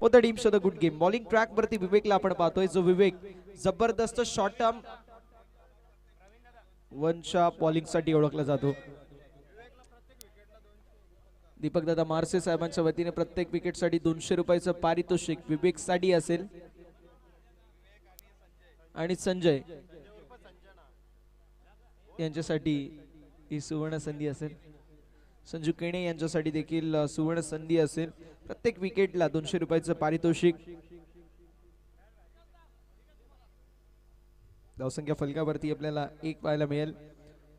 Both the teams show the good game. Bowling track वरती विवेकला आपण पाहतोय, जो विवेक जबरदस्त शॉर्ट टर्म वनच्या बॉलिंग साठी ओळखला जातो. दीपक दादा मारसे साहेबांच्या वतीने प्रत्येक विकेट साठी 200 रुपयाचं पारितोषिक विवेक साठी असेल आणि संजय यांच्यासाठी ही सुवर्ण संधी असेल. संजू केणे यांच्यासाठी देखील सुवर्ण संधी असेल. प्रत्येक विकेटला 200 रुपयाचं पारितोषिक. धावसंख्या फलकावरती आपल्याला एक पाहायला मिळेल.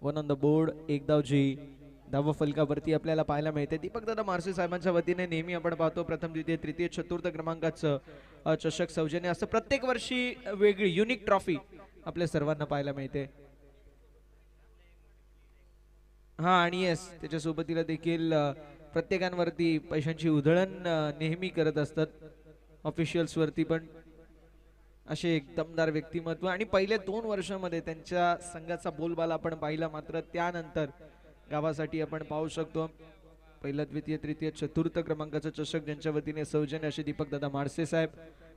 वन ऑन द बोर्ड, एक धावची धाव फलकावरती आपल्याला पाहायला मिळते. दीपक दादा मारसे साहेबांच्या वतीने नेहमी आपण पाहतो प्रथम द्वितीय तृतीय चतुर्थ क्रमांकाचं चषक सौजन्य असं प्रत्येक वर्षी वेगळी युनिक ट्रॉफी आपल्या सर्वांना पाहायला मिळते. हा आणि येस त्याच्या सोबतीला देखील प्रत्येकांवरती पैशांची उधळण नेहमी करत असतात ऑफिशियल्स वरती पण असे एक दमदार व्यक्तिमत्व. आणि पहिल्या 2 वर्षांमध्ये त्यांच्या संघाचा बोलबाला आपण पाहिला. मात्र त्यानंतर गावासाठी आपण पाहू शकतो पहिला द्वितीय तृतीय चतुर्थ क्रमांकाचं चषक ज्यांच्या वतीने सौजन्य असे दीपक दादा मारसे साहेब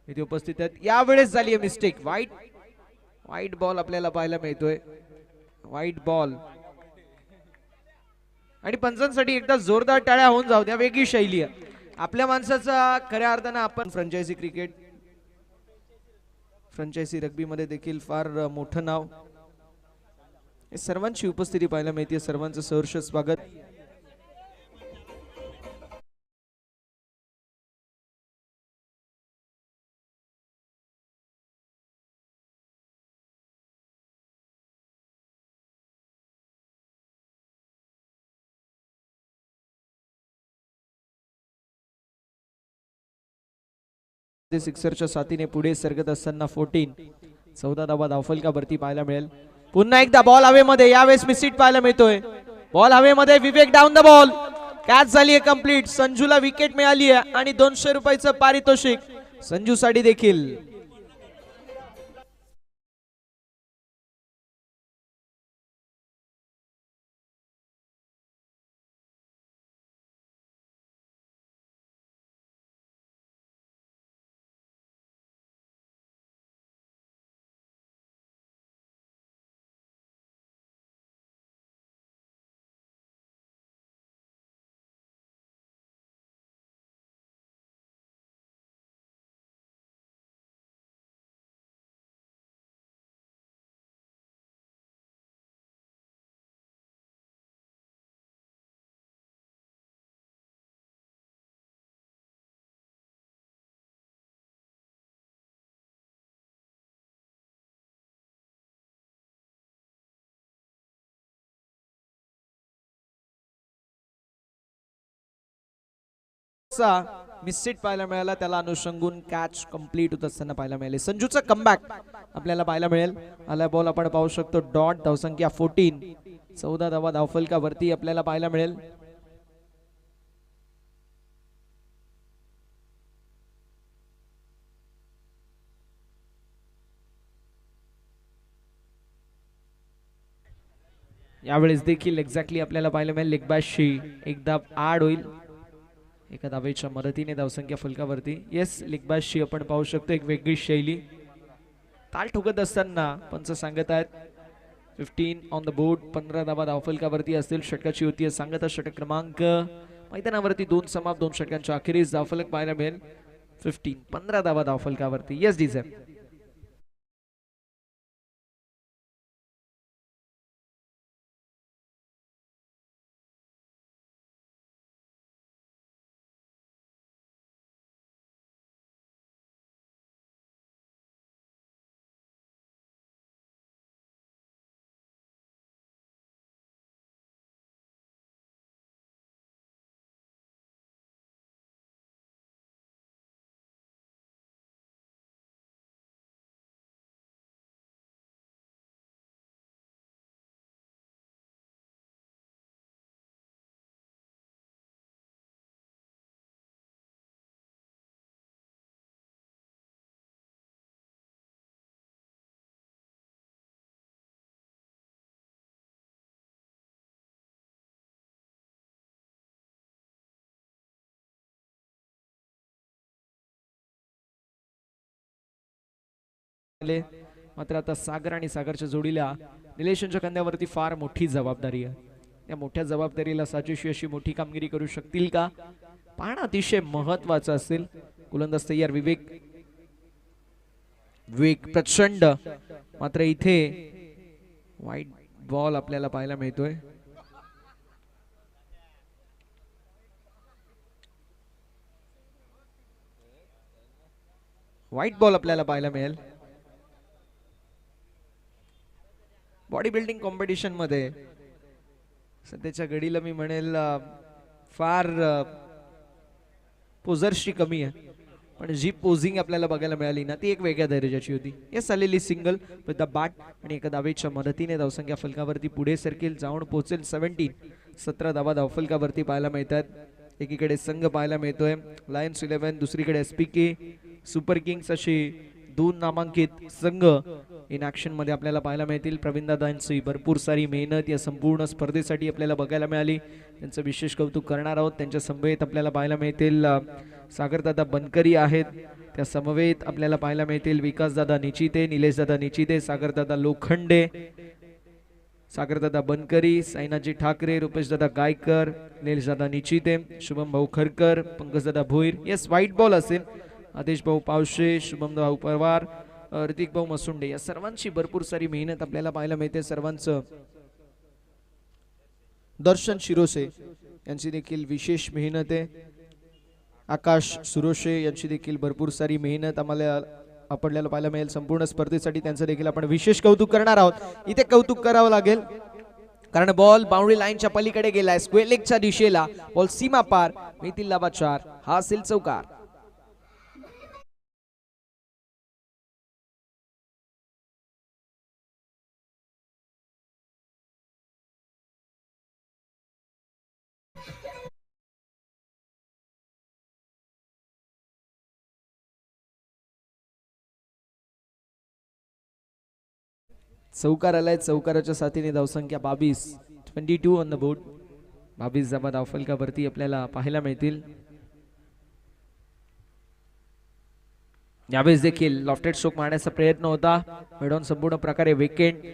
इथे उपस्थित आहेत. यावेळेस झाली मिस्टेक. वाईट बॉल आपल्याला पाहायला मिळतोय. वाईट बॉल आणि पंचांसाठी एकदा जोरदार टाळ्या होऊन जाऊ द्या. वेगळी शैली आहे आपल्या माणसाचा. खऱ्या अर्थानं आपण फ्रँचायझी क्रिकेट फ्रँचायझी रग्बी मध्ये देखील फार मोठं नाव. सर्वांची उपस्थिती पाहायला मिळते. सर्वांचं सहर्ष स्वागत. सिक्सरच्या साथीने पुढे सरकत असताना 14 धावा धावफलकावरती पाहायला मिळेल. पुन्हा एकदा बॉल हवेमध्ये. यावेळेस मिसहिट पाहायला मिळतोय. बॉल हवेमध्ये. विवेक डाऊन द बॉल. कॅच झाली आहे कंप्लीट. संजूला विकेट मिळाली आहे आणि 200 रुपयाचं पारितोषिक संजू साठी देखील. मिससेट पाहायला मिळाला. त्याला अनुषंगून कॅच कंप्लीट होत असताना पाहायला मिळाले. संजूचा कमबॅक आपल्याला पाहायला मिळेल. आला बॉल आपण पाहू शकतो. डॉट धावसंख्या 14. 14 धावा धावफलकावरती आपल्याला पाहायला मिळेल. यावेळेस देखील एक्झॅक्टली आपल्याला पाहायला मिळेल. लेगबॅशची एकदा आड होईल एका धावेच्या मदतीने धावसंख्या फलकावरती. येस लेगबॅशची आपण पाहू शकतो एक वेगळी शैली. ताल ठोकत असताना पंच सांगत आहेत 15 ऑन द बोर्ड. 15 धावा धावफलकावरती असतील. षटकाची होती सांगत षटक क्रमांक. मैदानावरती 2 समाप 2 षटकांच्या अखेरीस धावफलक पाहायला मिळेल. 15 धावा धावफलकावरती. Yes DJ. पाहिले, मात्र आता सागर आणि सागरच्या जोडीला निलेशच्या खांद्यावरती फार मोठी जबाबदारी आहे. या मोठ्या जबाबदारीला साजेशी अशी मोठी कामगिरी करू शकतील का पाहणं अतिशय महत्वाचं असेल. गोलंदाज तयार विवेक प्रचंड, मात्र इथे वाईट बॉल आपल्याला पाहायला मिळतोय. व्हाईट बॉल आपल्याला पाहायला मिळेल. बॉडी बिल्डिंग कॉम्पिटिशन मध्ये सध्याच्या घडीला मी म्हणेल फार पोझर्सची कमी आहे, पण जी पोझिंग आपल्याला बघायला मिळाली ना ती एक वेगळ्या दर्जाची होती. यस आलेली सिंगल विथ द बॅट आणि एका धावेच्या मदतीने धावसंख्या फलकावरती पुढे सरकेल, जाऊन पोहोचेल 17. 17 धावा धावफलकावरती पाहायला मिळतात. एकीकडे संघ पाहायला मिळतोय लायन्स 11, दुसरीकडे एसपीके सुपर किंग्स अशी दोन नामांकित संघ इन ऍक्शन मध्ये आपल्याला पाहायला मिळतील. प्रवीणदादांची भरपूर सारी मेहनत या संपूर्ण स्पर्धेसाठी आपल्याला बघायला मिळाली. त्यांचं विशेष कौतुक करणार आहोत. त्यांच्या समवेत आपल्याला पाहायला मिळतील सागरदादा बनकरी आहेत, त्या समवेत आपल्याला पाहायला मिळतील विकासदादा निचिते, निलेशदादा निचिते, सागरदादा लोखंडे, सागरदादा बनकरी, साईनाजी ठाकरे, रुपेशदादा गायकर, निलेशदादा निचिते, शुभम भाऊ खरकर, पंकजदादा भोईर. येस व्हाईट बॉल असेल. आदेश भाऊ पावशे, शुभम भाऊ पवार, ऋतिक भाऊ मसुंडे या सर्वांची भरपूर सारी मेहनत आपल्याला पाहायला मिळते. सर्वांचं दर्शन शिरोसे यांची देखील विशेष मेहनत आहे. आकाश सुरोशे यांची देखील भरपूर सारी मेहनत आम्हाला आपल्याला पाहायला मिळेल. संपूर्ण स्पर्धेसाठी त्यांचं देखील आपण विशेष कौतुक करणार आहोत. इथे कौतुक करावं लागेल कारण बॉल बाउंड्री लाईनच्या पलीकडे गेलाय, स्क्वेअर लेगच्या दिशेला. बॉल सीमा पार, मिळतील लाभा 4. हा असेल चौकार. चौकार आलाय. चौकाराच्या साथीने धावसंख्या 22, 22 ऑन द बोर्ड. 22 धावा धावफलकावरती आपल्याला पाहायला मिळतील. यावेळेस देखील लॉफ्टेड स्ट्रोक मारण्याचा प्रयत्न होता, मिडॉन संपूर्ण प्रकारे विकेट.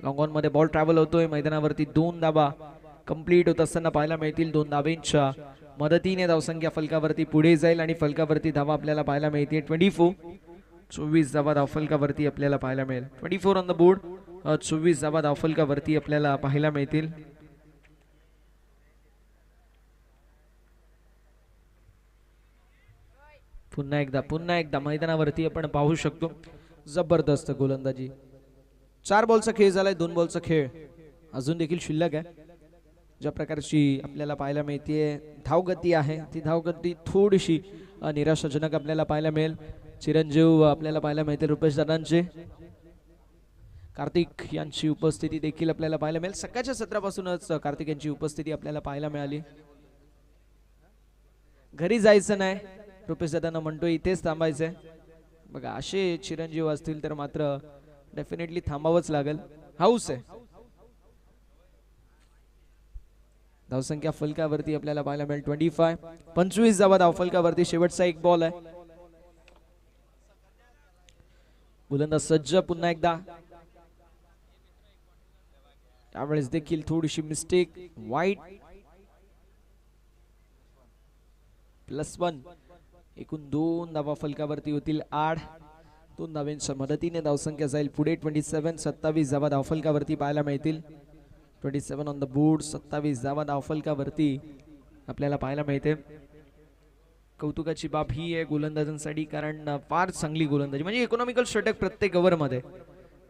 लॉंग ऑन मध्ये बॉल ट्रॅव्हल होतोय मैदानावरती. 2 धावा कंप्लीट होत असताना पाहायला मिळतील. 2 धावेंच्या मदतीने धावसंख्या फलकावरती पुढे जाईल आणि फलकावरती धावा आपल्याला पाहायला मिळतील 24. 24 धावा धावफलकावरती आपल्याला पाहायला मिळेल. 24 ऑन द बोर्ड. 24 धावा धावफलकावरती आपल्याला पाहायला मिळतील. पुन्हा एकदा मैदानावरती आपण पाहू शकतो जबरदस्त गोलंदाजी. 4 बॉलचा खेळ झालाय, 2 बॉलचा खेळ अजून देखील शिल्लक आहे. ज्या प्रकारची आपल्याला पाहायला मिळते धावगती आहे ती धावगती थोडीशी निराशाजनक आपल्याला पाहायला मिळेल. चिरंजीव आपल्याला पाहायला मिळते रुपेश दादांचे, कार्तिक यांची उपस्थिती देखील आपल्याला पाहायला मिळेल. सकाळच्या सत्रापासूनच कार्तिक यांची उपस्थिती आपल्याला पाहायला मिळाली. घरी जायचं नाही रुपेश दादांना म्हणतो, इथेच थांबायचंय. बघा असे चिरंजीव असतील तर मात्र डेफिनेटली थांबावंच लागेल. हाऊस आहे. धावसंख्या फलकावरती आपल्याला पाहायला मिळेल 25. 25 धावा धावफलकावरती. शेवटचा एक बॉल आहे. गोलंदाज सज्ज पुन्हा एकदा. त्यावेळेस देखील थोडीशी मिस्टेक. वाईट +1. एकूण 2 धावा फलकावरती होतील. 8. 2 धावांच्या मदतीने धावसंख्या जाईल पुढे 27. 27 धावा धावफलकावरती पाहायला मिळतील. 27 ऑन द बोर्ड. 27 धावा धावफलकावरती आपल्याला पाहायला मिळते. कौतुकाची बाब ही आहे गोलंदाजांसाठी कारण फार चांगली गोलंदाजी म्हणजे इकॉनॉमिकल षटक प्रत्येक ओव्हर मध्ये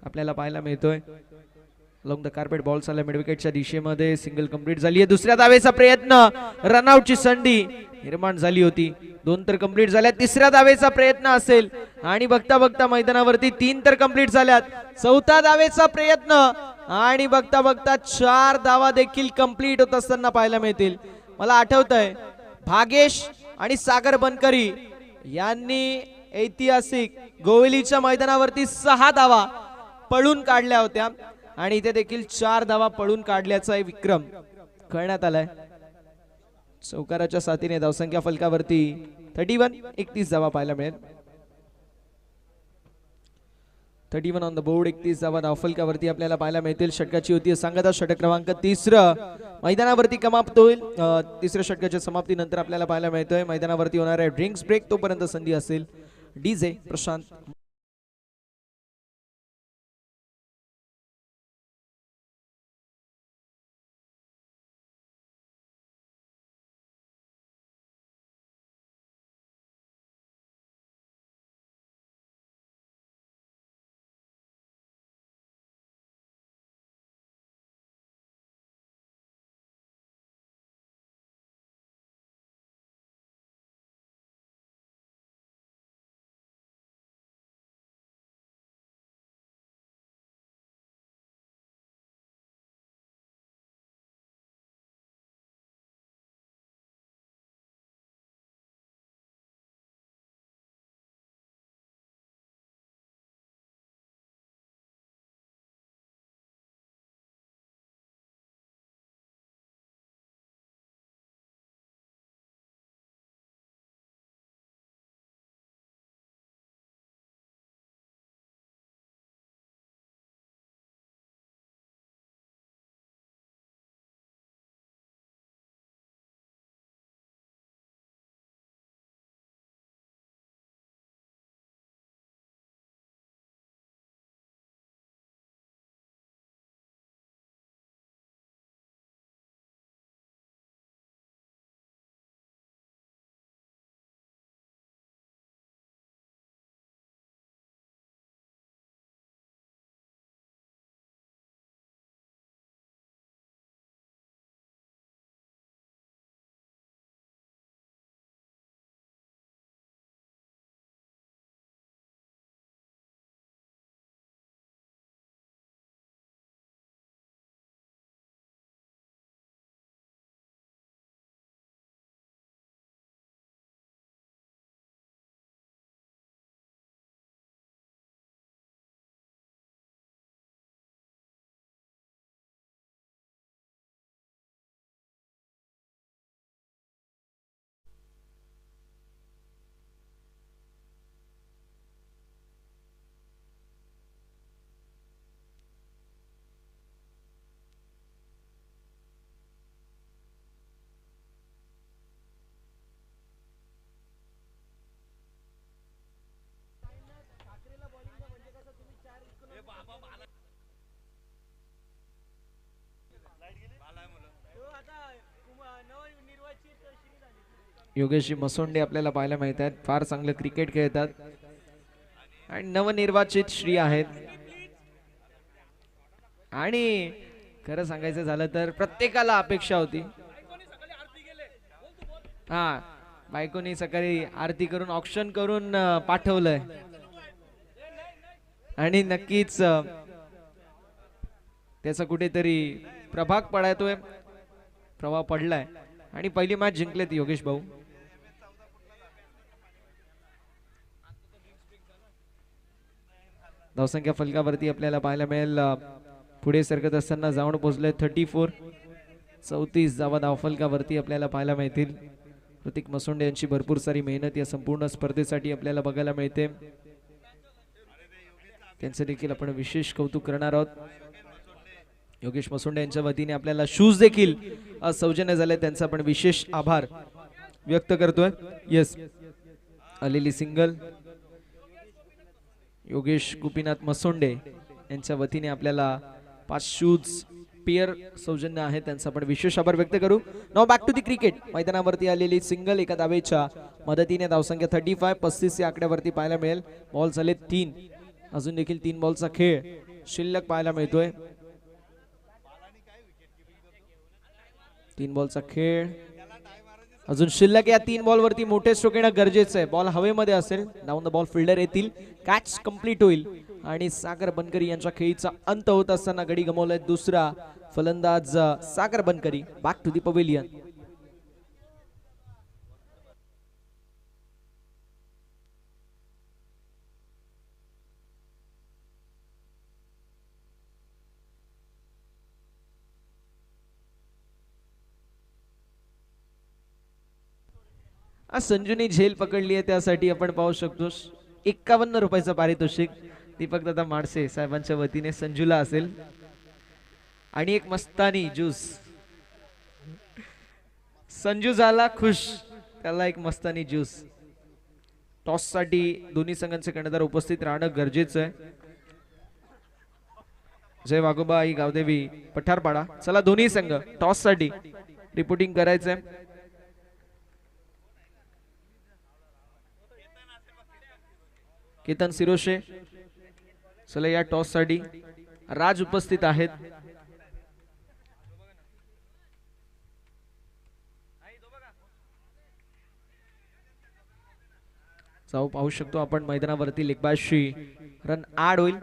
आपल्याला पाहायला मिळतोय. लॉंग द कार्पेट बॉल चालला मिड विकेटच्या दिशेमध्ये. सिंगल कंप्लीट झाली आहे. दुसऱ्या धावेचा प्रयत्न. रनआउटची संधी निर्माण झाली होती. 2 तर कंप्लीट झाल्या. तिसऱ्या धावेचा प्रयत्न असेल आणि बघता बघता मैदानावरती 3 तर कंप्लीट झाल्यात. 4था धावेचा प्रयत्न आणि बघता बघता 4 धावा देखील कंप्लीट होत असताना पाहायला मिळतील. मला आठवतंय भागेश आणि सागर बनकरी यांनी ऐतिहासिक गोवलीच्या मैदानावरती 6 धावा पळून काढल्या होत्या आणि इथे देखील 4 धावा पळून काढल्याचा विक्रम करण्यात आलाय. चौकाराच्या साथीने धावसंख्या फलकावरती 31. 31 धावा पाहायला मिळेल. 31 ऑन द बोर्ड. 31 धावा धावफलकावरती आपल्याला पाहायला मिळतील. षटकाची होती सांगता षटक क्रमांक 3 मैदानावरती समाप्त होईल. तिसऱ्या षटकाच्या समाप्तीनंतर आपल्याला पाहायला मिळतोय मैदानावरती होणार आहे ड्रिंक्स ब्रेक. तोपर्यंत संधी असेल डीजे प्रशांत. योगेशजी मसोंडे आपल्याला पाहायला मिळत आहेत. फार चांगलं क्रिकेट खेळतात आणि नवनिर्वाचित श्री आहेत. आणि खरं सांगायचं झालं तर प्रत्येकाला अपेक्षा होती. हा, बायकोनी सकाळी आरती करून ऑक्शन करून पाठवलंय आणि नक्कीच त्याचा कुठेतरी प्रभाव पडलाय आणि पहिली मॅच जिंकलेत योगेश भाऊ. धावसंख्या फलकावरती आपल्याला पाहायला मिळेल पुढे सरकत असताना जाऊन पोहोचले 34. 34 धावा धावफलकावरती आपल्याला पाहायला मिळतील. प्रतीक मसोंडे यांची भरपूर सारी मेहनत या संपूर्ण स्पर्धेसाठी आपल्याला बघायला मिळते. त्यांचं देखील आपण विशेष कौतुक करणार आहोत. योगेश मसोंडे यांच्या वतीने आपल्याला शूज देखील सौजन्य झाले, त्यांचा आपण विशेष आभार व्यक्त करतोय. येस, आलेली सिंगल योगेश गोपीनाथ मसोंडे यांच्या वतीने आपल्याला 5 शूज पेयर सौजन्य आहे, त्यांचा आपण विशेष आभार व्यक्त करू. Now back to the cricket. मैदानावरती आलेली सिंगल एका धावेच्या मदतीने धावसंख्या 35. 35 या आकड्यावरती पाहायला मिळेल. बॉल झाले 3. अजून देखील 3 बॉलचा खेळ शिल्लक पाहायला मिळतोय. 3 बॉलचा खेळ अजून शिल्लक. या 3 बॉल वरती मोठे स्ट्रोक येणं गरजेचं आहे. बॉल हवेमध्ये असेल, डाऊन द बॉल फिल्डर येतील, कॅच कंप्लीट होईल आणि सागर बनकरी यांच्या खेळीचा अंत होत असताना गडी गमावलाय दुसरा फलंदाज Sagar Bankari. Back to the pavilion. संजूने झेल पकडली आहे, त्यासाठी आपण पाहू शकतो 51 रुपयाचं पारितोषिक. दीपक दादा माडसे साहेबांच्या वतीने संजूला असेल आणि एक मस्तानी ज्यूस. संजू झाला खुश, त्याला एक मस्तानी ज्यूस. टॉस साठी दोन्ही संघांचे कर्णधार उपस्थित राहणं गरजेचं आहे. जय वाघोबा आई गावदेवी पठारपाडा. चला दोन्ही संघ टॉस साठी रिपोर्टिंग करायचंय. केतन सिरोशे चला या टॉस साठी. राज उपस्थित आहेत. जाऊ पाहू शकतो आपण मैदानावरती लेगबाजशी रन आड होईल.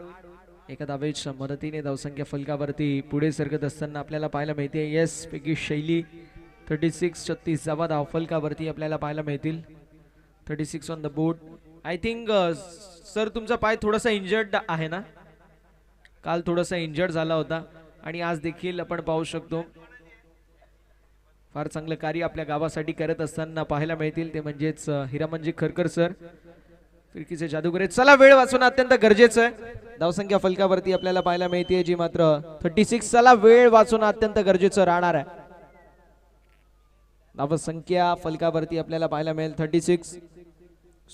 एका धावेच्या मदतीने धावसंख्या फलकावरती पुढे सरकत असताना आपल्याला पाहायला मिळते. येस पैकी शैली 36 36 धावा धाव फलकावरती आपल्याला पाहायला मिळतील. 36 on the board. I think sir तुमचा पाय थोडासा इंजर्ड आहे ना. काल थोडासा इंजर्ड झाला होता आणि आज देखील आपण पाहू शकतो फार चांगलं कार्य आपल्या गावासाठी करत असताना पाहायला मिळतील. ते म्हणजेच हिरामनजी खरकर सर फिरकीचे जादूगर. चला वेळ वाचवणं अत्यंत गरजेचं आहे. धावसंख्या फलकावरती आपल्याला पाहायला मिळते जी मात्र 36. चला वेळ वाचवणं अत्यंत गरजेचं राहणार आहे. धावसंख्या फलकावरती आपल्याला पाहायला मिळेल 36.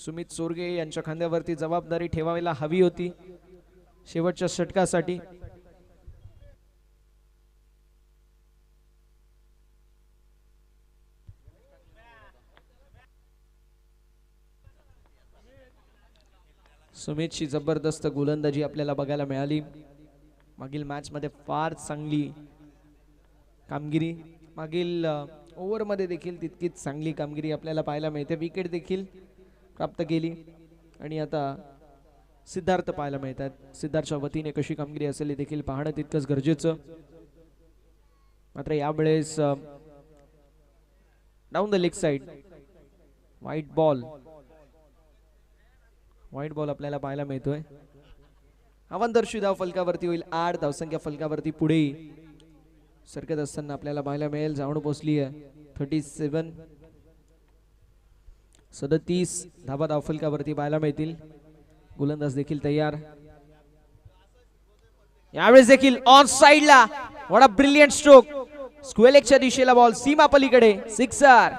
सुमित सोरगे यांच्या खांद्यावरती जबाबदारी ठेवायला हवी होती शेवटच्या षटकासाठी. सुमितची जबरदस्त गोलंदाजी आपल्याला बघायला मिळाली. मागील मॅच मध्ये फार चांगली कामगिरी, मागील ओव्हर मध्ये देखील तितकीच चांगली कामगिरी आपल्याला पाहायला मिळते. विकेट देखील प्राप्त केली आणि आता सिद्धार्थ पाहायला मिळतात. सिद्धार्थच्या वतीने कशी कामगिरी असेल हे देखील पाहणं तितकंच गरजेचं. मात्र यावेळेस down the leg side white ball आपल्याला पाहायला मिळतोय. आव्हानदर्शी धाव फलकावरती होईल 8. धावसंख्या फलकावरती पुढे सरकत असताना आपल्याला पाहायला मिळेल. जाऊन पोहोचली आहे 37. 37 धावा धाव फलकावरती पाहायला मिळतील. गोलंदाज देखील तयार. यावेळेस देखील ऑन साइडला what a brilliant stroke. Square लेगच्या दिशेला बॉल सीमा पलीकडे सिक्सर.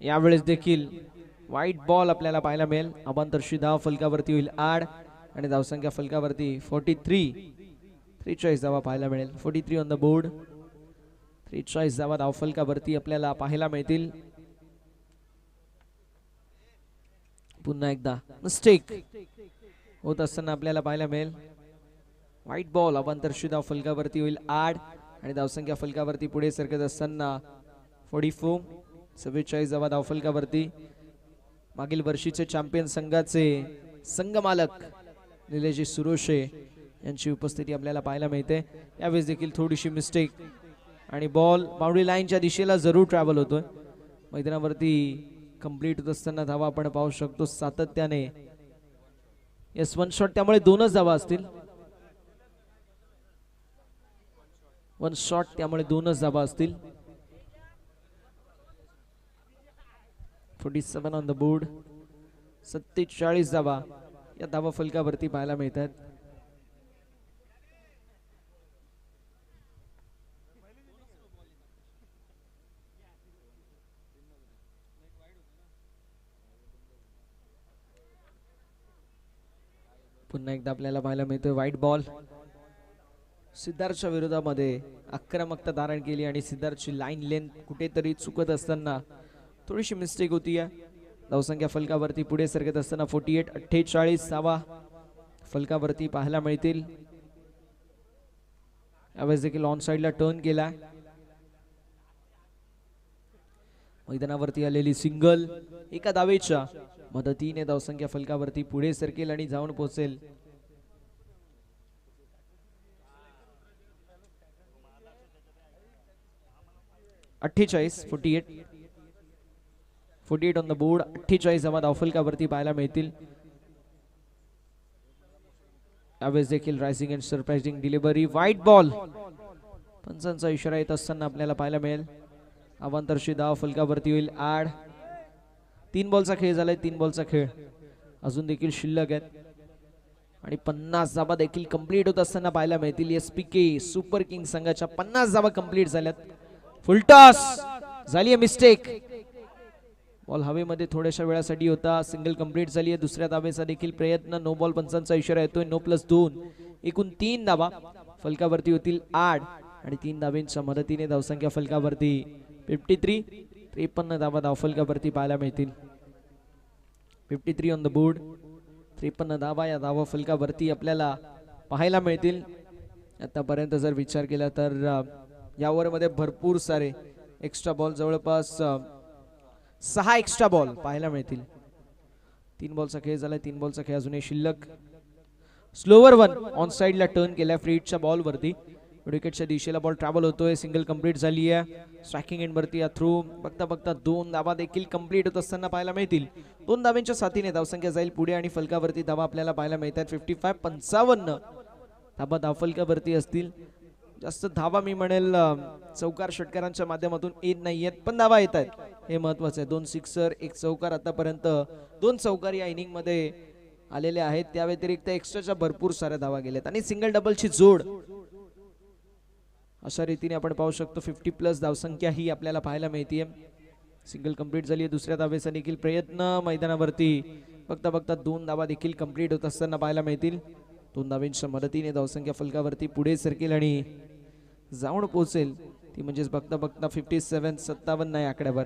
यावेळेस देखील व्हाईट बॉल आपल्याला पाहायला मिळेल. अबांतरशी धाव फलकावरती होईल 8 आणि धावसंख्या फलकावरती 43 धावा पाहायला मिळेल. 43 ऑन द बोर्ड. 43 धावा धाव फलकावरती आपल्याला पाहायला मिळतील. पुन्हा एकदा मिस्टेक होत असताना आपल्याला पाहायला मिळेल. व्हाईट बॉल अबांतरशी धाव फलकावरती होईल 8 आणि धावसंख्या फलकावरती पुढे सरकत असताना 44 धावा धाव फलकावरती. मागील वर्षीचे चॅम्पियन संघाचे संघमालक निलेश सुरोशे यांची उपस्थिती आपल्याला पाहायला मिळते. यावेळेस देखील थोडीशी मिस्टेक आणि बॉल बाउंड्री लाईनच्या दिशेला जरूर ट्रॅव्हल होतोय. मैदानावरती कंप्लीट होत असताना धावा आपण पाहू शकतो सातत्याने. येस 1 शॉट, त्यामुळे 2च धावा असतील. 1 शॉट, त्यामुळे 2च धावा असतील. 47 ऑन द बोर्ड. 47 धावा या धावा फलकावरती पाहायला मिळतात. पुन्हा एकदा आपल्याला पाहायला मिळतोय व्हाईट बॉल. सिद्धार्थच्या विरोधामध्ये आक्रमकता धारण केली आणि सिद्धार्थची लाईन लेंथ कुठेतरी चुकत असताना थोडीशी मिस्टेक होती आहे. धावसंख्या फलकावरती पुढे सरकत असताना 48-48 धावा फलकावरती पाहायला मिळतील. यावेळेस देखील ऑन साइडला टर्न केला. मैदानावरती आलेली सिंगल एका धावेच्या मदतीने धावसंख्या फलकावरती पुढे सरकेल आणि जाऊन पोहोचेल. अठ्ठेचाळीस 48 ऑन द बोर्ड. 48 धावा धावफलकावरती पाहायला मिळतील. यावेळेस देखील रायझिंग अँड सरप्राइजिंग डिलिव्हरी वाईट बॉल. पंचांचा इशारा येत असताना आपल्याला पाहायला मिळेल. अवांतरची धाव फलकावरती होईल ऍड. 3 बॉलचा खेळ झालाय. 3 बॉलचा खेळ अजून देखील शिल्लक आहेत आणि 50 धावा देखील कंप्लीट होत असताना पाहायला मिळतील. एसपीके सुपर किंग संघाच्या 50 धावा कंप्लीट झाल्यात. फुलटॉस झाली आहे मिस्टेक. बॉल हवेमध्ये थोड्याशा वेळासाठी होता. सिंगल कंप्लीट झाली आहे. दुसऱ्या धावेचा देखील प्रयत्न. No ball. पंचांचा इशारा येतोय. नो +2 एकूण 3 धावा फलकावरती होतील ऍड आणि 3 धावेंच्या मदतीने धावसंख्या फलकावरती 53 धावा धावफलकावरती पाहायला मिळतील. 53 ऑन द बोर्ड. 53 धावा या धावा फलकावरती आपल्याला पाहायला मिळतील. आतापर्यंत जर विचार केला तर या ओव्हरमध्ये भरपूर सारे एक्स्ट्रा बॉल जवळपास 6 एक्स्ट्रा बॉल पाहायला मिळतील. 3 बॉलचा खेळ झालाय. 3 बॉलचा खेळ अजूनही शिल्लक. स्लोवर 1 ऑन साइडला टर्न केलाय फ्रीटच्या बॉल वरती. विकेटच्या दिशेला बॉल ट्रॅव्हल होतोय. सिंगल कंप्लीट झाली आहे. स्ट्रायकिंग एंड वरती या थ्रू बघता बघता 2 धावा देखील कंप्लीट होत असताना पाहायला मिळतील. 2 धाव्यांच्या साथीने धावसंख्या जाईल पुढे आणि फलकावरती धावा आपल्याला पाहायला मिळतात. 55 धावा धावफलकावरती असतील. जास्त धावा मी म्हणेल चौकार षटकारांच्या माध्यमातून येत नाहीयेत पण धावा येत आहेत हे महत्वाचं आहे. 2 सिक्सर 1 चौकार आतापर्यंत 2 चौकार या इनिंग मध्ये आलेले आहेत. त्या व्यतिरिक्त एक्स्ट्राच्या भरपूर साऱ्या धावा गेल्यात आणि सिंगल डबलची जोड अशा रीतीने आपण पाहू शकतो. 50+ धावसंख्या ही आपल्याला पाहायला मिळते. सिंगल कंप्लीट झाली आहे. दुसऱ्या धावेचा देखील प्रयत्न. मैदानावरती बघता बघता 2 धावा देखील कंप्लीट होत असताना पाहायला मिळतील. 2 धावांच्या मदतीने धावसंख्या फलकावरती पुढे सरकेल आणि जाऊन पोहोचेल. ती म्हणजेच बघता बघता 57 या आकड्यावर.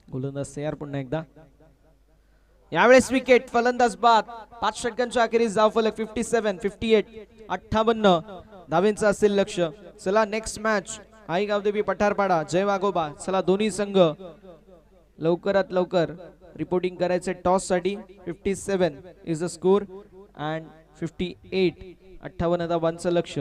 गोलंदाज तयार पुन्हा एकदा. यावेळेस विकेट. फलंदाज बाद. 5 षटकांच्या अखेरीस धावफलक 57 58 धावेंचा असेल लक्ष. चला नेक्स्ट मॅच आई गावदेवी पठारपाडा जय वाघोबा. चला दोन्ही संघ लवकरात लवकर रिपोर्टिंग करायचे टॉस साठी. 57 इज द स्कोर अँड 58 धावांचं लक्ष.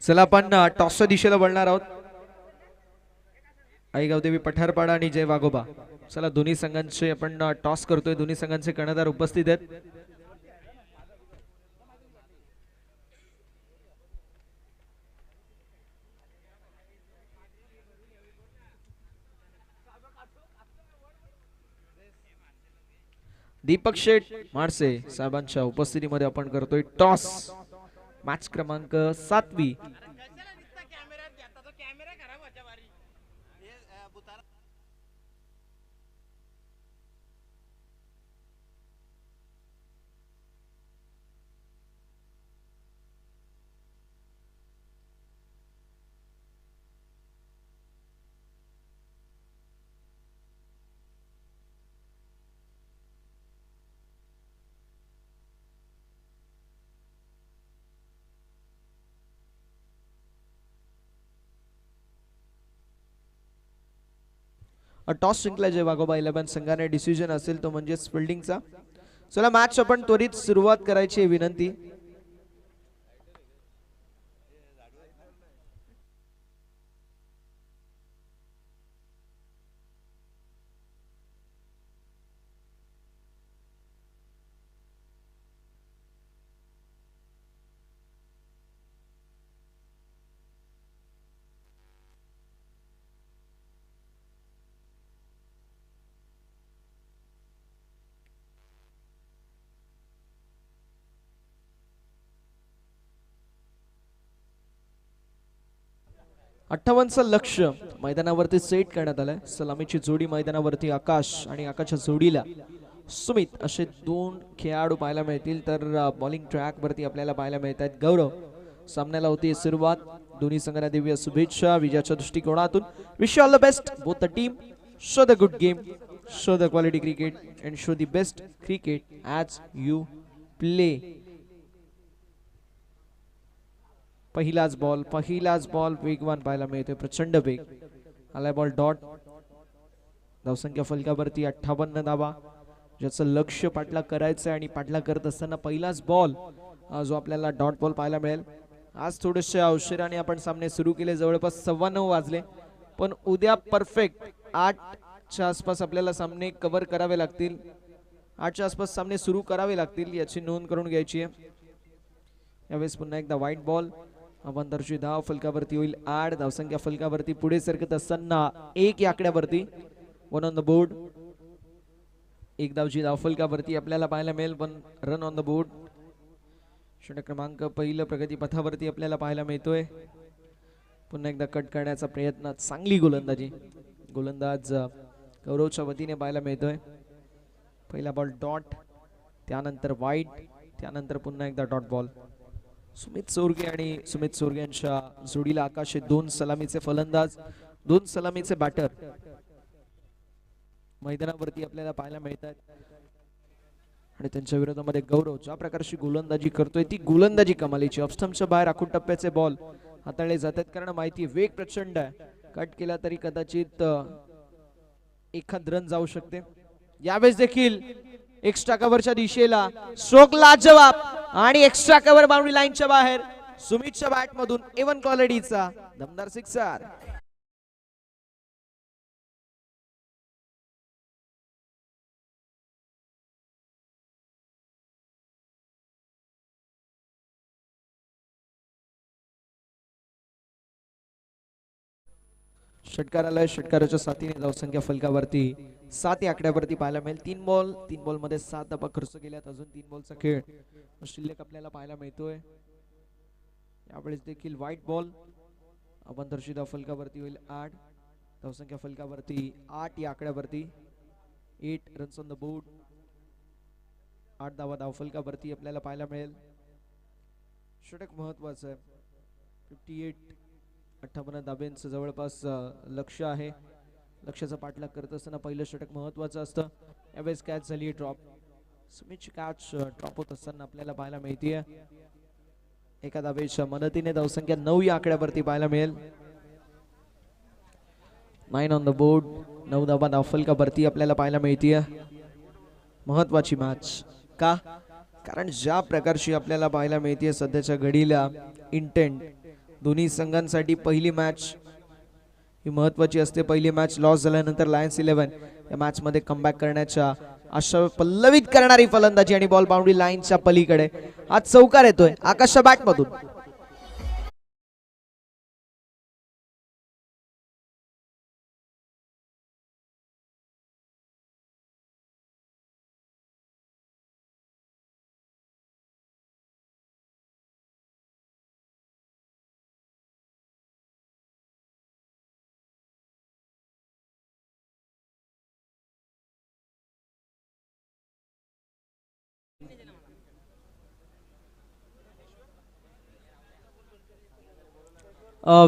चला आपण टॉसच्या दिशेला वळणार आहोत. आई गावदेवी पठारपाडा आणि जय वाघोबा. चला दोन्ही संघांचे आपण टॉस करतोय. दोन्ही संघांचे कर्णधार उपस्थित आहेत. दीपक शेठ माडसे साहेबांच्या उपस्थितीमध्ये आपण करतोय टॉस. मॅच क्रमांक 7वी. टॉस जिंकला जय वाघोबा 11 संघाने. डिसिजन असेल तो म्हणजे फिल्डिंगचा. चला मॅच आपण त्वरित सुरुवात करायची विनंती. अठ्ठावन्नचं लक्ष मैदानावरती सेट करण्यात आलंय. सलामीची जोडी मैदानावरती आकाश आणि आकाशच्या जोडीला सुमित असे दोन खेळाडू पाहायला मिळतील. तर बॉलिंग ट्रॅक वरती आपल्याला पाहायला मिळत आहेत गौरव. सामन्याला होती सुरुवात. दोन्ही संघांना देऊया शुभेच्छा विजयाच्या दृष्टिकोनातून. Wish all the best both the team. Show the good game, show the quality cricket and show the best cricket as you play. पहिलाच बॉल वेगवान पाहायला मिळतोय. प्रचंड वेग आलाय. Ball dot. धावसंख्या फलकावरती 58 धावा. ज्याचं लक्ष पाठलाग करायचं आणि पाठलाग करत असताना पहिलाच बॉल जो आपल्याला डॉट बॉल पाहायला मिळेल. आज थोडेसे उशिराने आपण सामने सुरू केले. जवळपास 9:15 वाजले. पण उद्या परफेक्ट 8च्या आसपास आपल्याला सामने कव्हर करावे लागतील. 8च्या आसपास सामने सुरू करावे लागतील याची नोंद करून घ्यायची आहे. यावेळेस पुन्हा एकदा व्हाईट बॉल. अवंतरची धाव फलकावरती होईल 8. धावसंख्या फलकावरती पुढे सरकत असताना 1 या आकड्यावरती 1 ऑन द बोर्ड. 1 धावची धाव फलकावरती आपल्याला पाहायला मिळेल. पण रन ऑन द बोर्ड. षटक क्रमांक पहिलं प्रगती पथावरती आपल्याला पाहायला मिळतोय. पुन्हा एकदा कट करण्याचा प्रयत्न. चांगली गोलंदाजी. गोलंदाज गौरवच्या वतीने पाहायला मिळतोय. पहिला बॉल डॉट, त्यानंतर वाईट, त्यानंतर पुन्हा एकदा डॉट बॉल. सुमित सोरगे आणि सुमित सोरगे यांच्या जोडीला आकाश. 2 सलामीचे फलंदाज, 2 सलामीचे बॅटर मैदानावरती आपल्याला पाहायला मिळतात. आणि त्यांच्या विरोधामध्ये गौरव ज्या प्रकारची गोलंदाजी करतोय ती गोलंदाजी कमालीची. ऑफस्टंपच्या बाहेर आखूड टप्प्याचे बॉल हाताळले जातात. कारण माहिती वेग प्रचंड आहे. कट केला तरी कदाचित एखाद रन जाऊ शकते. यावेळेस देखील एक्स्ट्रा कव्हरच्या दिशेला स्ट्रोक लाजवाब आणि एक्स्ट्रा कव्हर बाउंड्री लाईनच्या बाहेर. सुमितच्या बॅट मधून A1 क्वालिटीचा दमदार सिक्सर. षटकार आलाय. षटकाराच्या साथीने धावसंख्या फलकावरती 7 या आकड्यावरती पाहायला मिळेल. 3 बॉल मध्ये 7 धावा खर्च केल्यात. अजून 3 बॉलचा खेळ शिल्लक आपल्याला पाहायला मिळतोय. यावेळेस देखील व्हाईट बॉल. अवंतरची धाव फलकावरती होईल 8. धावसंख्या फलकावरती 8 या आकड्यावरती 8 रन्स ऑन द बोर्ड. 8 धावा धाव फलकावरती आपल्याला पाहायला मिळेल. षटक महत्वाचं आहे. 58 धाब्यांचं जवळपास लक्ष आहे. लक्षाचा पाठलाग करत असताना पहिलं षटक महत्वाचं असतं. यावेळेस कॅच झाली ड्रॉप. सुमितची कॅच ड्रॉप होत असताना आपल्याला पाहायला मिळते. एका धावेच्या मदतीने धावसंख्या 9 या आकड्यावरती पाहायला मिळेल. 9 ऑन द बोर्ड. 9 धावा धाव फलकावरती आपल्याला पाहायला मिळते. महत्वाची मॅच का? कारण ज्या प्रकारची आपल्याला पाहायला मिळते सध्याच्या घडीला इंटेंट दोन्ही संघांसाठी पहिली मॅच ही महत्वाची असते. पहिली मॅच लॉस झाल्यानंतर लायन्स 11 या मॅच मध्ये कमबॅक करण्याच्या आशा पल्लवित करणारी फलंदाजी आणि बॉल बाउंड्री लाईनच्या पलीकडे. आज चौकार येतोय आकाशच्या बॅट मधून.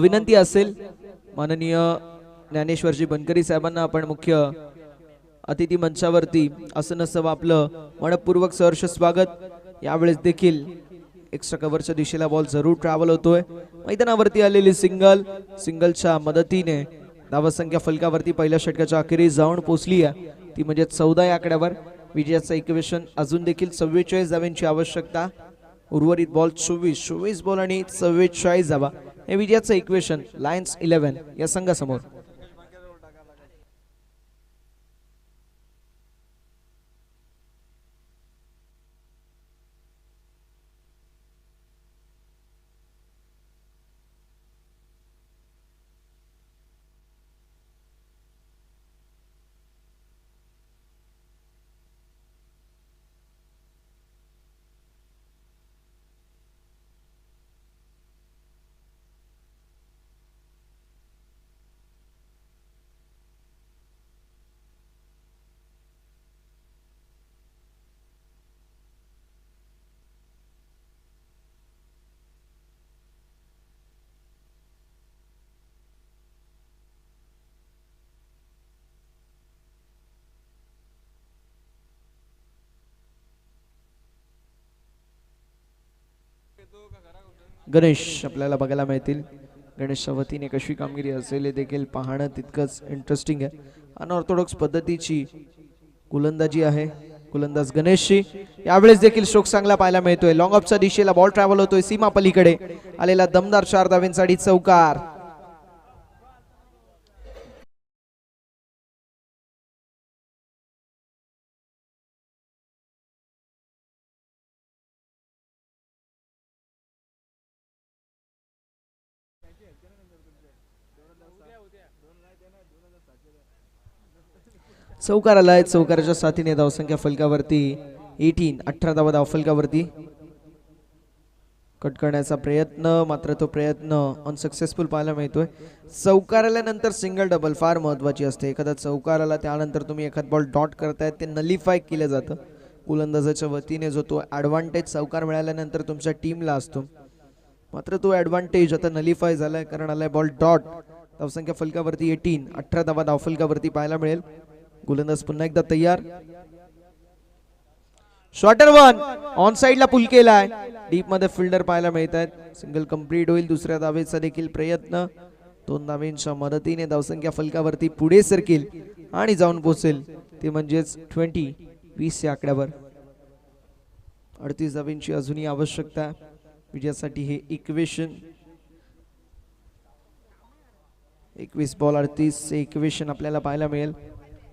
विनंती असेल माननीय ज्ञानेश्वरजी बनकरी साहेबांना आपण मुख्य अतिथी मंचावरती असं नसावं आपलं मनपूर्वक सहर्ष स्वागत. यावेळेस देखील एक्स्ट्रा कव्हरच्या दिशेला बॉल जरूर ट्रॅव्हल होतोय. मैदानावरती आलेली सिंगलच्या मदतीने धावसंख्या फलकावरती पहिल्या षटकाच्या अखेरीस जाऊन पोहोचली आहे, ती म्हणजे 14 या आकड्यावर. विजयाचं इक्वेशन अजून देखील 44 धावांची आवश्यकता. उर्वरित बॉल 24 बॉल आणि 44 धावा हे विजयाचं इक्वेशन लायन्स 11 या संघासमोर. गणेश आपल्याला बघायला मिळतील. गणेशच्या वतीने कशी कामगिरी असेल हे देखील पाहणं तितकंच इंटरेस्टिंग आहे. अनऑर्थोडॉक्स पद्धतीची गोलंदाजी आहे गोलंदाज गणेशची. यावेळेस देखील स्ट्रोक चांगला पाहायला मिळतोय. लॉंग ऑफच्या दिशेला बॉल ट्रॅव्हल होतोय. सीमा पलीकडे आलेला दमदार 4 धावांसाठी चौकार. चौकार आलाय. चौकाराच्या साथीने धावसंख्या फलकावरती 18 धावा धाव फलकावरती. कट करण्याचा प्रयत्न, मात्र तो प्रयत्न अनसक्सेसफुल पाहायला मिळतोय. चौकार आल्यानंतर सिंगल डबल फार महत्वाची असते. एखादा चौकार आला त्यानंतर तुम्ही एखाद बॉल डॉट करताय ते नलिफाय केलं जातं गोलंदाजाच्या वतीने. जो तो ॲडव्हान्टेज चौकार मिळाल्यानंतर तुमच्या टीमला असतो, मात्र तो ॲडव्हान्टेज आता नलिफाय झालाय कारण आलाय बॉल डॉट. धावसंख्या फलकावरती 18 धावा धाव फलकावरती पाहायला मिळेल. गोलंदाज पुन्हा एकदा तयार. शॉर्टर वन ऑन साइडला पुल केलाय. डीप मध्ये फिल्डर पाहायला मिळत आहेत. सिंगल कंप्लीट होईल. दुसऱ्या धावेचा देखील प्रयत्न. 2 धावेंच्या मदतीने धावसंख्या फलकावरती पुढे सरकेल आणि जाऊन पोहोचेल, ते म्हणजेच 20 या आकड्यावर. 38 धावेंची अजूनही आवश्यकता विजयासाठी. हे इक्वेशन 21 बॉल 38 हे इक्वेशन आपल्याला पाहायला मिळेल.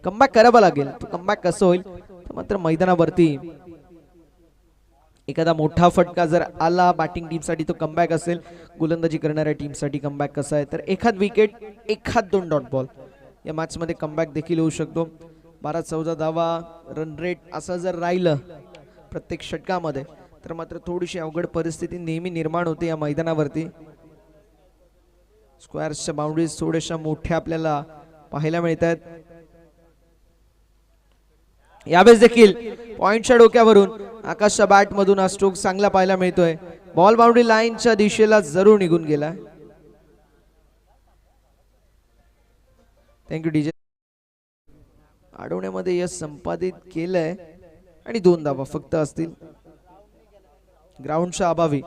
कमबॅक करावा लागेल. तो कमबॅक कसं होईल तर मात्र मैदानावरती एखादा मोठा फटका जर आला बॅटिंग टीमसाठी तो कमबॅक असेल. गोलंदाजी करणाऱ्या टीमसाठी कमबॅक कसा आहे तर एखाद विकेट, एखाद 2 डॉट बॉल या मॅच मध्ये कमबॅक देखील होऊ शकतो. 12-14 धावा रन रेट असं जर राहिलं प्रत्येक षटकामध्ये तर मात्र थोडीशी अवघड परिस्थिती नेहमी निर्माण होते या मैदानावरती. स्क्वेअर्सच्या बाउंड्रीज थोड्याशा मोठ्या आपल्याला पाहायला मिळतात. यावेळेस देखील पॉइंटच्या डोक्यावरून आकाशच्या बॅट मधून हा स्ट्रोक चांगला पाहायला मिळतोय. बॉल बाउंड्री लाईनच्या दिशेला जरूर निघून गेला. Thank you DJ. अडवण्यामध्ये यश संपादित केलंय आणि 2 धावा फक्त असतील. ग्राउंडच्या अभावी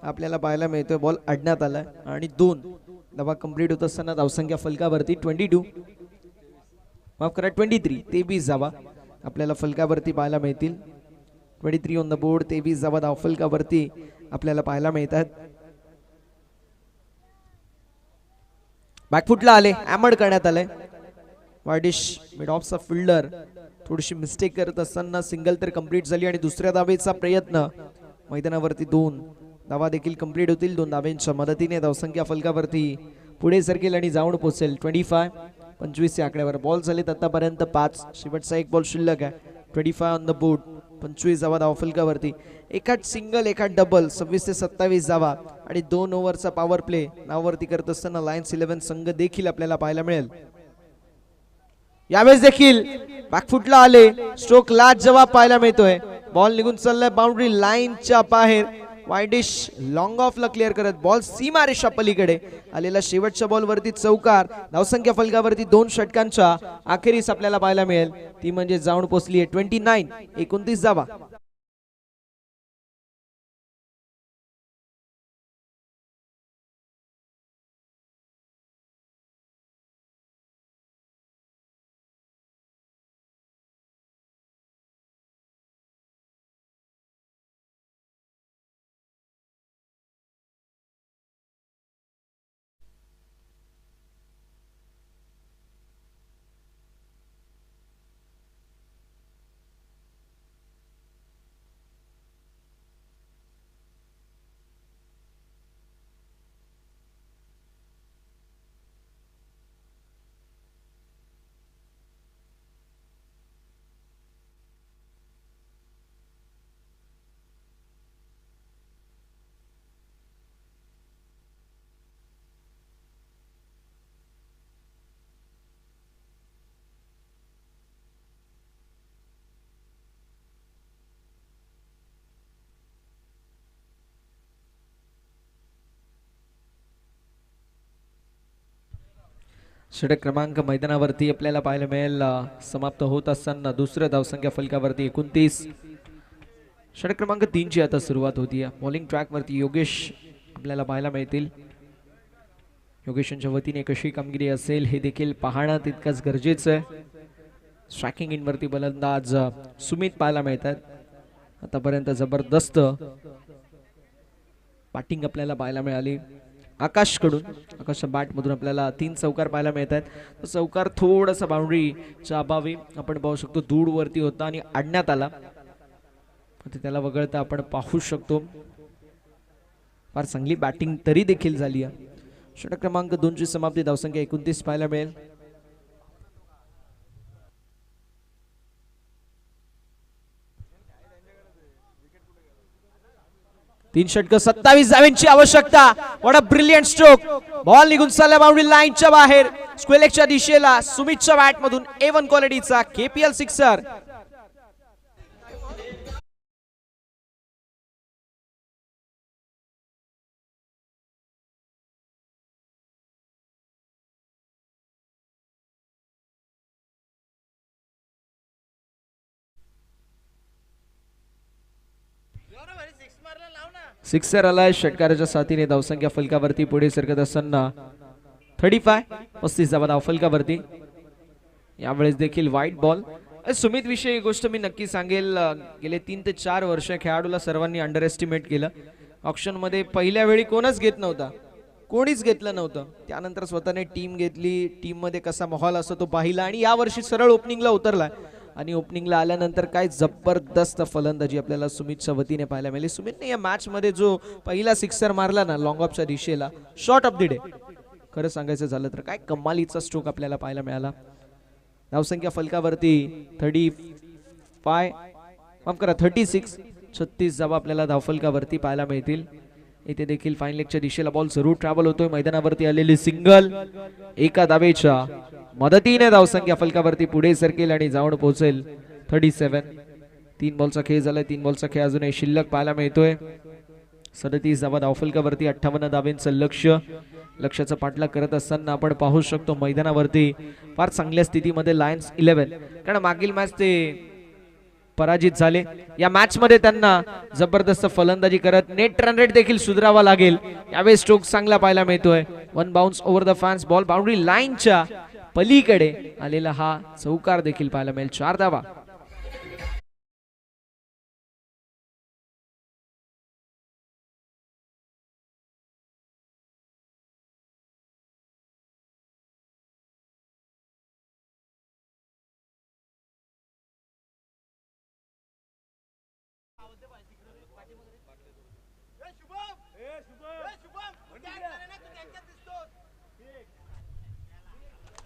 आपल्याला पाहायला मिळतोय बॉल अडण्यात आलाय आणि 2 धावा कंप्लीट होत असताना धावसंख्या फलकावरती 23 धावा आपल्याला फलकावरती पाहायला मिळतील. 23 ऑन द बोर्ड. 23 धावा धाव फलकावरती आपल्याला पाहायला मिळतात. बॅकफुटला आले, ॲमड करण्यात आलंय. वायडिश मिड ऑफचा फिल्डर थोडीशी मिस्टेक करत असताना सिंगल तर कंप्लीट झाली आणि दुसऱ्या धावेचा प्रयत्न. मैदानावरती 2 धावा देखील कंप्लीट होतील. 2 धाव्यांच्या मदतीने धावसंख्या फलकावरती पुढे सरकेल आणि जाऊन पोहोचेल. 25 या आकड्यावर बॉल झालेत आतापर्यंत 5. शेवटचा एक बॉल शिल्लक आहे. 25 ऑन द बोर्ड. 25 धावा धाव फलकावरती. एकाच सिंगल एकाच डबल 26 ते 27 धावा आणि 2 ओव्हरचा पॉवर प्ले नावावरती करत असताना लायन्स 11 संघ देखील आपल्याला पाहायला मिळेल. यावेळेस देखील बॅकफुटला आले, स्ट्रोक लास्ट जवाब पाहायला मिळतोय. बॉल निघून चाललाय बाउंड्री लाईनच्या बाहेर. वायडिश लॉंग ऑफला क्लिअर करत बॉल सीमारेषा पलीकडे आलेला शेवटच्या बॉलवरती चौकार. धावसंख्या फलकावरती 2 षटकांच्या अखेरीस आपल्याला पाहायला मिळेल, ती म्हणजे जाऊन पोहोचली आहे 29 धावा. षटक क्रमांक मैदानावरती आपल्याला पाहायला मिळेल समाप्त होत असताना दुसऱ्या धावसंख्या फलकावरती 29. षटक क्रमांक 3 ची आता सुरुवात होती. बॉलिंग ट्रॅक वरती योगेश आपल्याला पाहायला मिळतील. योगेशांच्या वतीने कशी कामगिरी असेल हे देखील पाहणं तितकंच गरजेचं आहे. स्ट्रायकिंग इन वरती फलंदाज सुमित पाहायला मिळतात. आतापर्यंत जबरदस्त बॅटिंग आपल्याला पाहायला मिळाली आकाशकडून. आकाशच्या बॅटमधून आपल्याला 3 चौकार पाहायला मिळत आहेत. चौकार थोडासा बाउंड्रीच्या अभावी आपण पाहू शकतो दूर वरती होता आणि आडण्यात आला, त्याला वगळता आपण पाहू शकतो फार चांगली बॅटिंग तरी देखील झाली आहे. षटक क्रमांक 2 ची समाप्ती धावसंख्या 29 पाहायला मिळेल. 3 षटक 27 धावांची आवश्यकता. What a brilliant stroke. Ball निघून चालला बाउंड्री लाईनच्या बाहेर. स्क्वेअरलेगच्या दिशेला सुमितच्या बॅटमधून A1 क्वालिटीचा KPL सिक्सर. सिक्सर आलाय षटकाराच्या साथीने. धावसंख्या फलकावरती पुढे सरकत असताना 35 धावा धाव फलकावरती. यावेळेस देखील व्हाईट बॉल. सुमित विषयी गोष्ट मी नक्की सांगेल, गेले 3 ते 4 वर्ष खेळाडूला सर्वांनी अंडर एस्टिमेट केलं. ऑप्शन मध्ये पहिल्या वेळी कोणच घेत नव्हता, कोणीच घेतलं नव्हतं. त्यानंतर स्वतःने टीम घेतली, टीम मध्ये कसा माहोल असतो तो पाहिला आणि यावर्षी सरळ ओपनिंगला उतरला आणि ओपनिंगला आल्यानंतर काय जबरदस्त फलंदाजी आपल्याला सुमितच्या वतीने पाहायला मिळाली. सुमितने या मॅच मध्ये जो पहिला सिक्सर मारला ना लॉंग ऑफच्या दिशेला, शॉट ऑफ द डे खरं सांगायचं झालं तर काय कमालीचा स्ट्रोक आपल्याला पाहायला मिळाला. धावसंख्या फलकावरती 36 धावा आपल्याला धावफलकावरती पाहायला मिळतील. इथे देखील फाईन लेगच्या दिशेला बॉल जरूर ट्रॅव्हल होतोय. मैदानावरती आलेली सिंगल एका धावेच्या मदतीने धावसंख्या फलकावरती पुढे सरकेल आणि जाऊन पोहोचेल 37. 3 बॉलचा खेळ झालाय. 3 बॉलचा खेळ अजूनही शिल्लक पाहायला मिळतोय. 37 धावा धावफलकावरती 58 धावेंचं लक्ष्याचा पाठलाग करत असताना आपण पाहू शकतो मैदानावरती फार चांगल्या स्थितीमध्ये लायन्स 11, कारण मागील मॅच ते पराजित झाले. या मॅच मध्ये त्यांना जबरदस्त फलंदाजी करत नेट रन रेट देखील सुधारावा लागेल. यावेळी स्ट्रोक चांगला पाहायला मिळतोय. 1 bounce over the fans. Ball boundary लाईनच्या पलीकडे आलेला हा चौकार देखील पाहायला मिळेल. 4 धावा.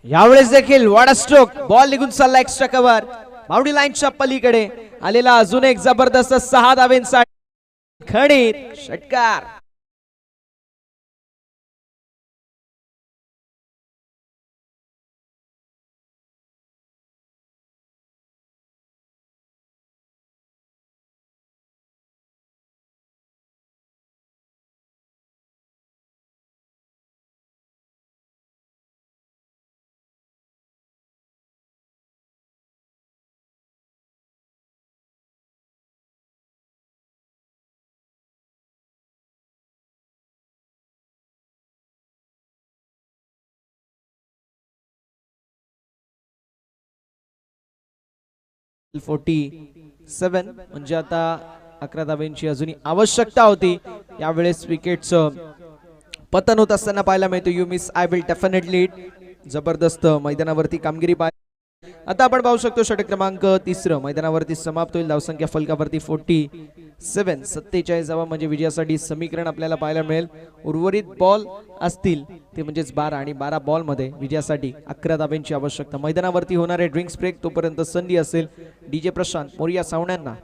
यावेळेस देखील वॉट अ स्ट्रोक, बॉल निघून चालला एक्स्ट्रा कव्हर, बाउंड्री लाईनच्या पलीकडे आलेला अजून एक जबरदस्त 6 धावेंसाठी खडीत षटकार. फोर्टी 7 म्हणजे आता 11 धावेंची अजूनही आवश्यकता होती. यावेळेस विकेटचं पतन होत असताना पाहायला मिळतो. You miss I will definitely. जबरदस्त मैदानावरती कामगिरी पाहिली. आता आपण पाहू शकतो षटक क्रमांक 3 मैदानावरती समाप्त होईल. धावसंख्या फलकावरती 47. 47 धावा म्हणजे विजयासाठी समीकरण आपल्याला पाहायला मिळेल. उर्वरित बॉल असतील ते म्हणजेच 12 आणि 12 बॉल मध्ये विजयासाठी 11 धाब्यांची आवश्यकता. मैदानावरती होणारे ड्रिंक्स ब्रेक तोपर्यंत संधी असेल डीजे प्रशांत मोरिया सावण्यांना.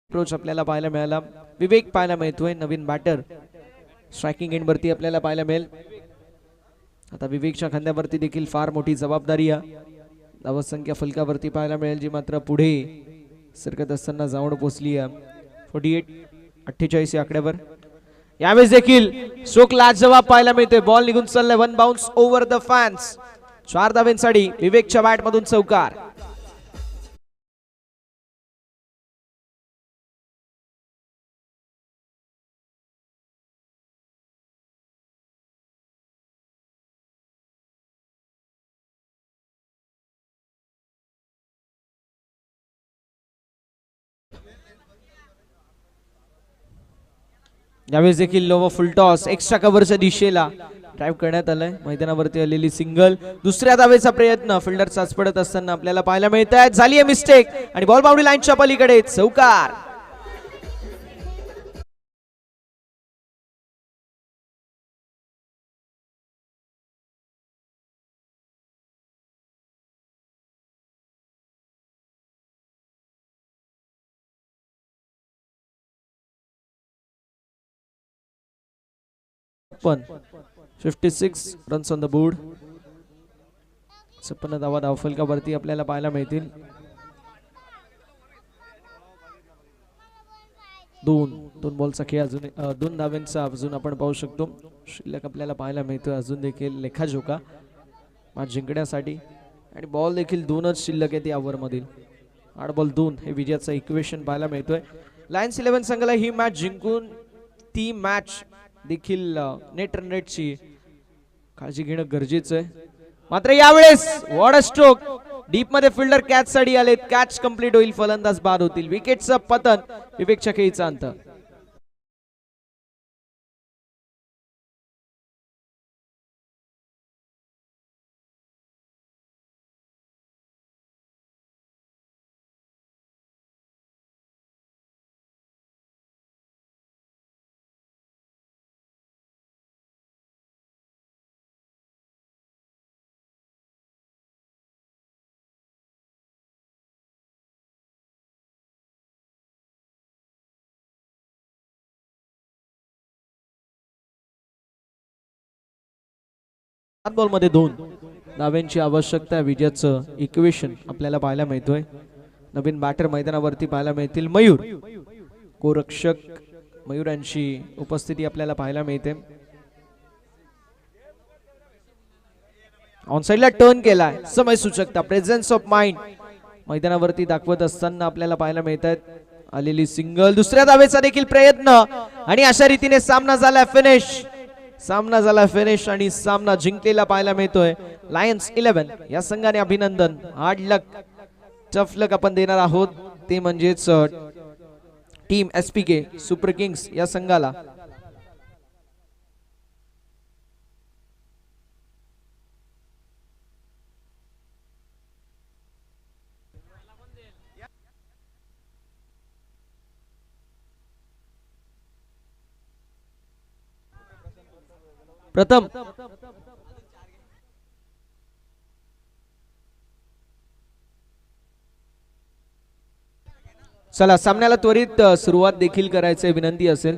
अप्रोच आपल्याला पाहायला मिळाला. विवेक पाहायला मिळतोय नवीन बॅटर. स्ट्रायकिंग एंड वरती आपल्याला पाहायला मिळेल. आता विवेकच्या खांद्यावरती देखील फार मोठी जबाबदारी आहे. धावसंख्या फलकावरती पाहायला मिळेल जी मात्र पुढे सरकत असताना जाऊन पोहोचली आहे 48 या आकड्यावर. यावेळेस देखील स्ट्रोक लाजवाब पाहायला मिळते. बॉल निघून चाललाय. 1 बाउन्स ओव्हर द फॅन्स. 4 धावेंसाठी विवेकच्या बॅट मधून चौकार. यावेळेस देखील लोवर फुल टॉस एक्स्ट्रा कव्हरच्या दिशेला ड्राईव्ह करण्यात आलंय. मैदानावरती आलेली सिंगल. दुसऱ्या धावेचा प्रयत्न फिल्डर चाचपडत असताना आपल्याला पाहायला मिळत आहे. झाली आहे मिस्टेक आणि बॉल बाउंड्री लाईनच्या पलीकडे चौकार. पण 56 रन्स ऑन द बोर्ड. 56 धावा धावफलकावरती आपल्याला पाहायला मिळतील. दोन बॉलचा खेळ अजून 2 धाव्यांचा अजून आपण पाहू शकतो. शिल्लक आपल्याला पाहायला मिळतो अजून देखील लेखाजोखा मॅच जिंकण्यासाठी आणि बॉल देखील 2च शिल्लक आहेत या ओव्हर मधील. 8 बॉल 2 हे विजयाचं इक्वेशन पाहायला मिळतोय. लायन्स 11 संघाला ही मॅच जिंकून ती मॅच देखील नेट रन रेटची काळजी घेणं गरजेचं आहे. मात्र यावेळेस वॉट अ स्ट्रोक. डीप मध्ये फिल्डर कॅच साठी आलेत. कॅच कंप्लीट होईल. फलंदाज बाद होतील. विकेटचं पतन. विवेकच्या खेळीचा अंत. बॉल मध्ये 2 धाव्यांची आवश्यकता. विजयाचं इक्वेशन आपल्याला पाहायला मिळतोय. नवीन बॅटर मैदानावरती पाहायला मिळतील. मयूर गोरक्षक मयूरांची उपस्थिती आपल्याला पाहायला मिळते. ऑन साइडला टर्न केलाय. समय सूचकता प्रेझेन्स ऑफ माइंड मैदानावरती दाखवत असताना आपल्याला पाहायला मिळतात. आलेली सिंगल. दुसऱ्या धावेचा देखील प्रयत्न आणि अशा रीतीने सामना झाला फिनिश. आणि सामना जिंकलेला पाहायला मिळतोय. लायन्स 11 या संघाने अभिनंदन. हार्ड लक टफ लक आपण देणार आहोत ते म्हणजेच टीम एसपीके सुपर किंग्स या संघाला. प्रथम चला सामन्याला त्वरित सुरुवात देखील करायची विनंती असेल.